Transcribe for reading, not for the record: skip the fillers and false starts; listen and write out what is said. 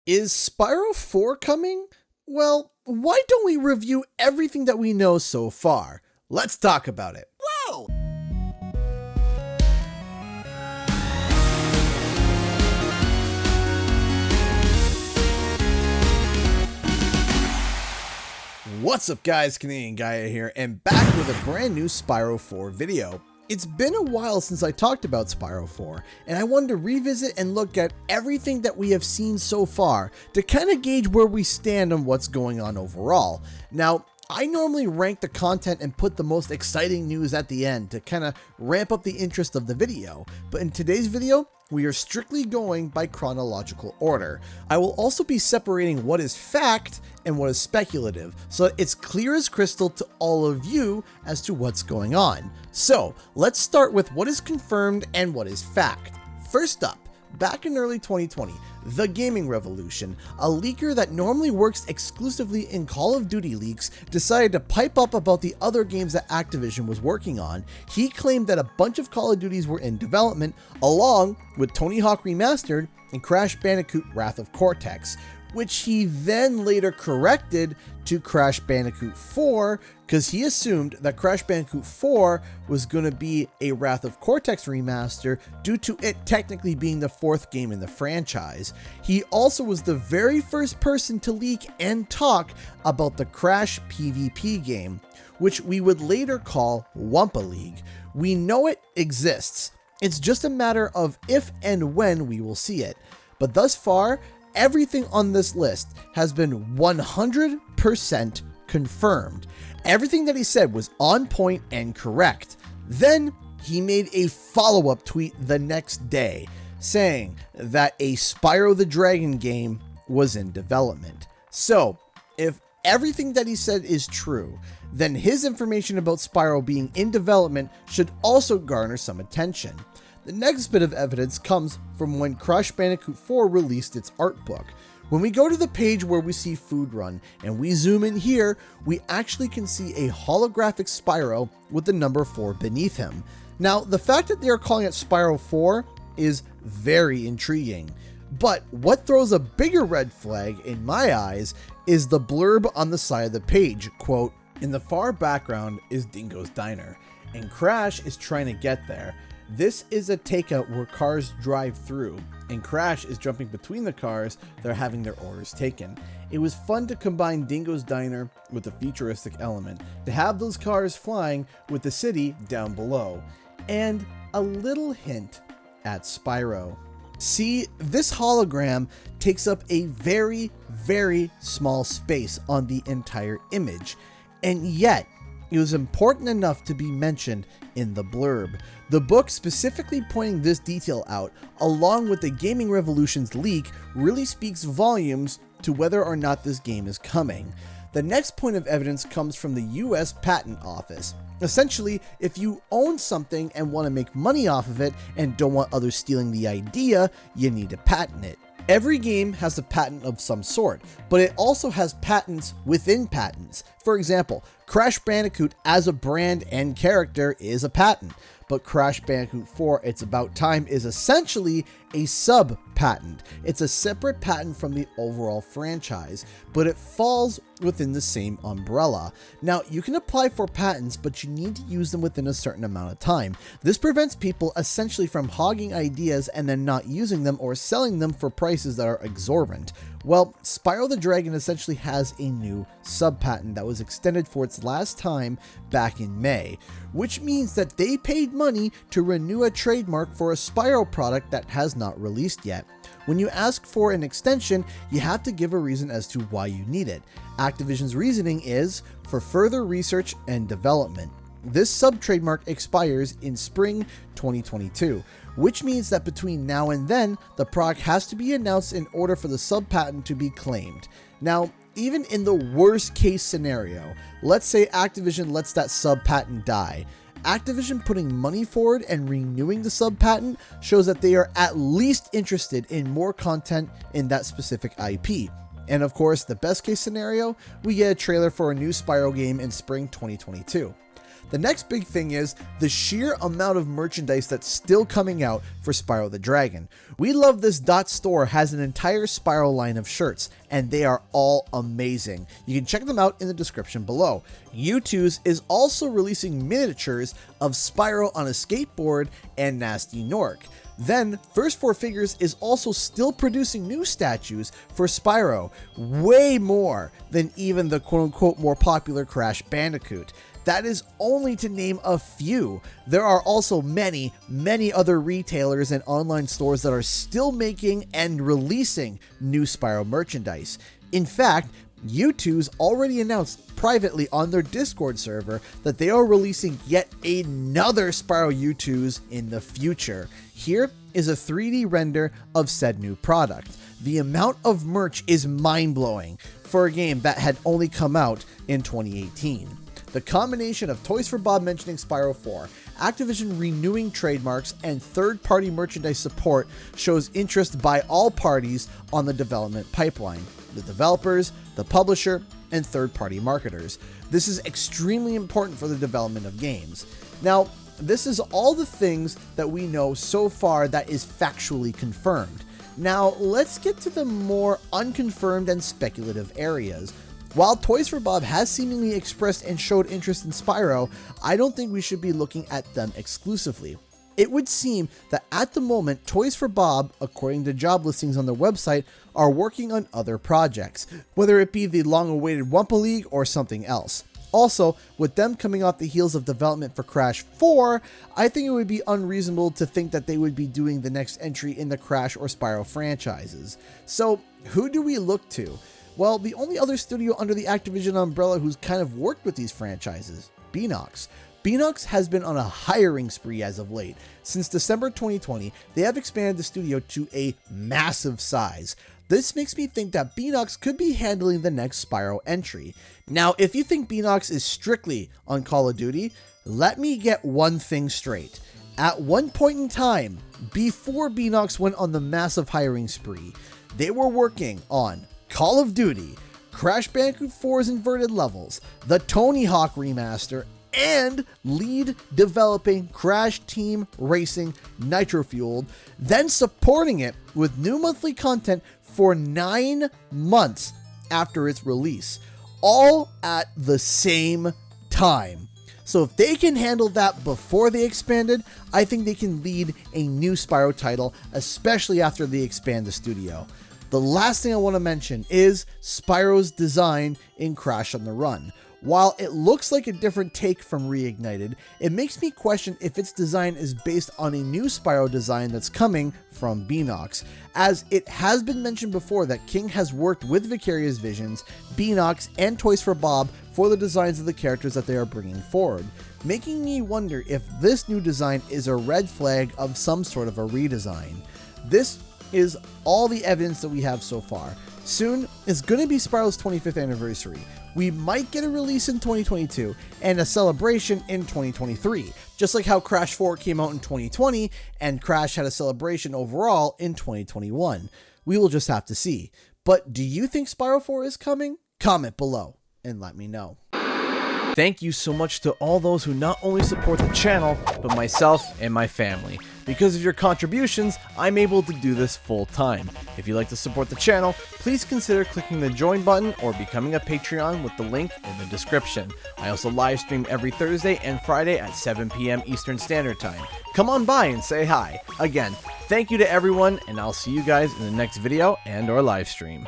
Is Spyro 4 coming? Well, why don't we review everything that we know so far? Let's talk about it. Whoa! What's up guys, Canadian Gaia here, and back with a brand new Spyro 4 video. It's been a while since I talked about Spyro 4, and I wanted to revisit and look at everything that we have seen so far to kind of gauge where we stand on what's going on overall. Now, I normally rank the content and put the most exciting news at the end to kind of ramp up the interest of the video, but in today's video, we are strictly going by chronological order. I will also be separating what is fact and what is speculative, so that it's clear as crystal to all of you as to what's going on. So let's start with what is confirmed and what is fact. First up, back in early 2020, The Gaming Revolution, a leaker that normally works exclusively in Call of Duty leaks, decided to pipe up about the other games that Activision was working on. He claimed that a bunch of Call of Duties were in development, along with Tony Hawk Remastered and Crash Bandicoot Wrath of Cortex, which he then later corrected to Crash Bandicoot 4, because he assumed that Crash Bandicoot 4 was going to be a Wrath of Cortex remaster due to it technically being the fourth game in the franchise. He also was the very first person to leak and talk about the Crash PvP game, which we would later call Wumpa League. We know it exists. It's just a matter of if and when we will see it. But thus far, everything on this list has been 100% confirmed. Everything that he said was on point and correct. Then he made a follow-up tweet the next day saying that a Spyro the Dragon game was in development. So if everything that he said is true, then his information about Spyro being in development should also garner some attention. The next bit of evidence comes from when Crash Bandicoot 4 released its art book. When we go to the page where we see Food Run and we zoom in here, we actually can see a holographic Spyro with the number 4 beneath him. Now, the fact that they are calling it Spyro 4 is very intriguing, but what throws a bigger red flag in my eyes is the blurb on the side of the page. Quote, "In the far background is Dingo's Diner, and Crash is trying to get there. This is a takeout where cars drive through, and Crash is jumping between the cars that are having their orders taken. It was fun to combine Dingo's Diner with a futuristic element, to have those cars flying with the city down below, and a little hint at Spyro." See, this hologram takes up a very, very small space on the entire image, and yet it was important enough to be mentioned in the blurb. The book specifically pointing this detail out, along with the Gaming Revolution's leak, really speaks volumes to whether or not this game is coming. The next point of evidence comes from the US Patent Office. Essentially, if you own something and want to make money off of it and don't want others stealing the idea, you need to patent it. Every game has a patent of some sort, but it also has patents within patents. For example, Crash Bandicoot as a brand and character is a patent, but Crash Bandicoot 4 It's About Time is essentially a sub-patent. It's a separate patent from the overall franchise, but it falls within the same umbrella. Now, you can apply for patents, but you need to use them within a certain amount of time. This prevents people essentially from hogging ideas and then not using them or selling them for prices that are exorbitant. Well, Spyro the Dragon essentially has a new sub-patent that was extended for its last time back in May, which means that they paid money to renew a trademark for a Spyro product that has not released yet. When you ask for an extension, you have to give a reason as to why you need it. Activision's reasoning is for further research and development. This sub-trademark expires in spring 2022, which means that between now and then, the product has to be announced in order for the sub-patent to be claimed. Now, even in the worst case scenario, let's say Activision lets that sub-patent die. Activision putting money forward and renewing the sub-patent shows that they are at least interested in more content in that specific IP. And of course, the best case scenario, we get a trailer for a new Spyro game in spring 2022. The next big thing is the sheer amount of merchandise that's still coming out for Spyro the Dragon. We Love This .store has an entire Spyro line of shirts, and they are all amazing. You can check them out in the description below. U2's is also releasing miniatures of Spyro on a skateboard and Nasty Nork. Then, First 4 Figures is also still producing new statues for Spyro, way more than even the quote-unquote more popular Crash Bandicoot. That is only to name a few. There are also many other retailers and online stores that are still making and releasing new Spyro merchandise. In fact, U2's already announced privately on their Discord server that they are releasing yet another Spyro U2's in the future. Here is a 3D render of said new product. The amount of merch is mind-blowing for a game that had only come out in 2018. The combination of Toys for Bob mentioning Spyro 4, Activision renewing trademarks, and third-party merchandise support shows interest by all parties on the development pipeline: the developers, the publisher, and third-party marketers. This is extremely important for the development of games. Now, this is all the things that we know so far that is factually confirmed. Now, let's get to the more unconfirmed and speculative areas. While Toys for Bob has seemingly expressed and showed interest in Spyro, I don't think we should be looking at them exclusively. It would seem that at the moment, Toys for Bob, according to job listings on their website, are working on other projects, whether it be the long-awaited Wumpa League or something else. Also, with them coming off the heels of development for Crash 4, I think it would be unreasonable to think that they would be doing the next entry in the Crash or Spyro franchises. So, who do we look to? Well, the only other studio under the Activision umbrella who's kind of worked with these franchises, Beenox. Beenox has been on a hiring spree as of late. Since December 2020, they have expanded the studio to a massive size. This makes me think that Beenox could be handling the next Spyro entry. Now, if you think Beenox is strictly on Call of Duty, let me get one thing straight. At one point in time, before Beenox went on the massive hiring spree, they were working on Call of Duty, Crash Bandicoot 4's Inverted Levels, the Tony Hawk remaster, and lead developing Crash Team Racing Nitro Fueled, then supporting it with new monthly content for 9 months after its release, all at the same time. So if they can handle that before they expanded, I think they can lead a new Spyro title, especially after they expand the studio. The last thing I want to mention is Spyros Design in Crash on the Run. While it looks like a different take from Reignited, it makes me question if its design is based on a new Spyro design that's coming from Beenox, as it has been mentioned before that King has worked with Vicarious Visions, Beenox, and Toys for Bob for the designs of the characters that they are bringing forward, making me wonder if this new design is a red flag of some sort of a redesign. This is all the evidence that we have so far. Soon is going to be Spyro's 25th anniversary. We might get a release in 2022 and a celebration in 2023, just like how Crash 4 came out in 2020 and Crash had a celebration overall in 2021. We will just have to see. But do you think Spyro 4 is coming? Comment below and let me know. Thank you so much to all those who not only support the channel, but myself and my family. Because of your contributions, I'm able to do this full time. If you'd like to support the channel, please consider clicking the join button or becoming a Patreon with the link in the description. I also live stream every Thursday and Friday at 7 p.m. Eastern Standard Time. Come on by and say hi. Again, thank you to everyone, and I'll see you guys in the next video and or live stream.